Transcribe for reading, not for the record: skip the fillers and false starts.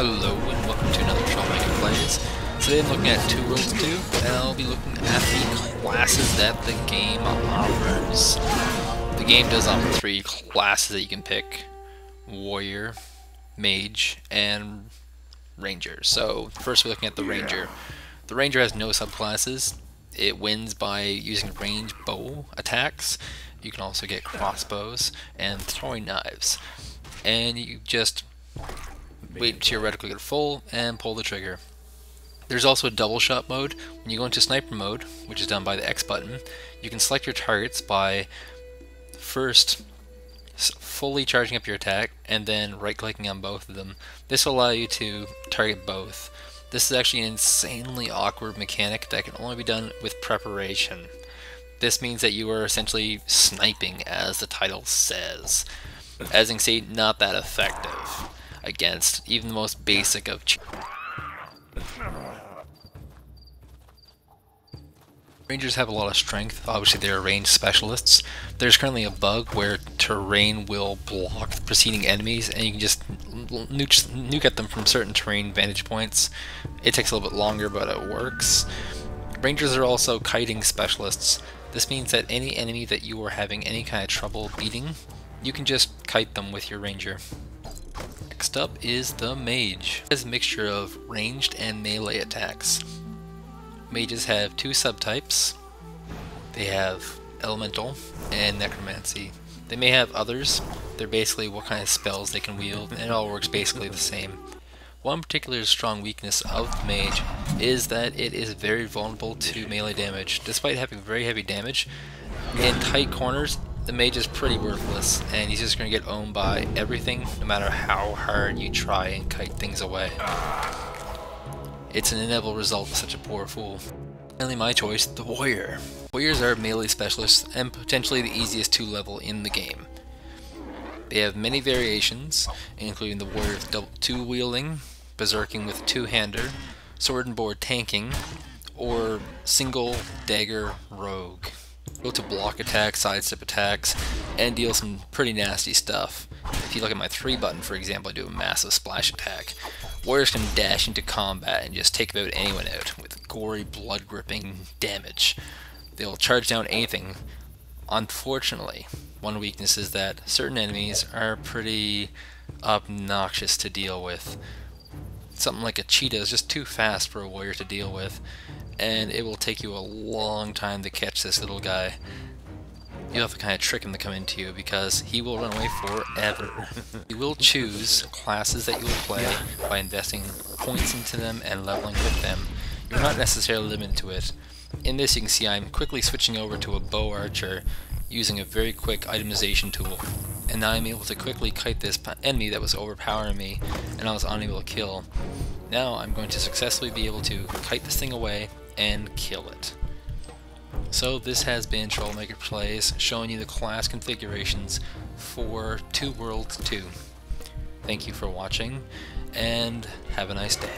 Hello and welcome to another Troublmaker Plays. Today I'm looking at 2 Worlds 2, and I'll be looking at the classes that the game offers. The game does offer 3 classes that you can pick: Warrior, Mage, and Ranger. So first we're looking at the Ranger. The Ranger has no subclasses. It wins by using range bow attacks. You can also get crossbows and throwing knives. And you just wait until your reticle get full and pull the trigger. There's also a double shot mode. When you go into sniper mode, which is done by the X button, you can select your targets by first fully charging up your attack and then right clicking on both of them. This will allow you to target both. This is actually an insanely awkward mechanic that can only be done with preparation. This means that you are essentially sniping, as the title says. As you can see, not that effective against even the most basic of Rangers have a lot of strength. Obviously they're ranged specialists. There's currently a bug where terrain will block the preceding enemies and you can just nuke at them from certain terrain vantage points. It takes a little bit longer, but it works. Rangers are also kiting specialists. This means that any enemy that you are having any kind of trouble beating, you can just kite them with your ranger. Next up is the Mage. It has a mixture of ranged and melee attacks. Mages have 2 subtypes. They have Elemental and Necromancy. They may have others. They're basically what kind of spells they can wield, and it all works basically the same. One particular strong weakness of the Mage is that it is very vulnerable to melee damage. Despite having very heavy damage, in tight corners, the Mage is pretty worthless, and he's just going to get owned by everything, no matter how hard you try and kite things away. It's an inevitable result of such a poor fool. Finally, my choice, the Warrior. Warriors are melee specialists, and potentially the easiest 2 level in the game. They have many variations, including the Warrior with 2 wielding, berserking with 2-hander, sword and board tanking, or single dagger rogue. Go to block attacks, sidestep attacks, and deal some pretty nasty stuff. If you look at my 3 button, for example, I do a massive splash attack. Warriors can dash into combat and just take about anyone out with gory, blood-gripping damage. They'll charge down anything. Unfortunately, one weakness is that certain enemies are pretty obnoxious to deal with. Something like a cheetah is just too fast for a warrior to deal with, and it will take you a long time to catch this little guy. You'll have to kind of trick him to come into you because he will run away forever. You will choose classes that you will play by investing points into them and leveling with them. You're not necessarily limited to it. In this you can see I'm quickly switching over to a bow archer using a very quick itemization tool. And now I'm able to quickly kite this enemy that was overpowering me and I was unable to kill. Now I'm going to successfully be able to kite this thing away and kill it. So this has been Troublmaker Plays, showing you the class configurations for 2 Worlds 2. Thank you for watching, and have a nice day.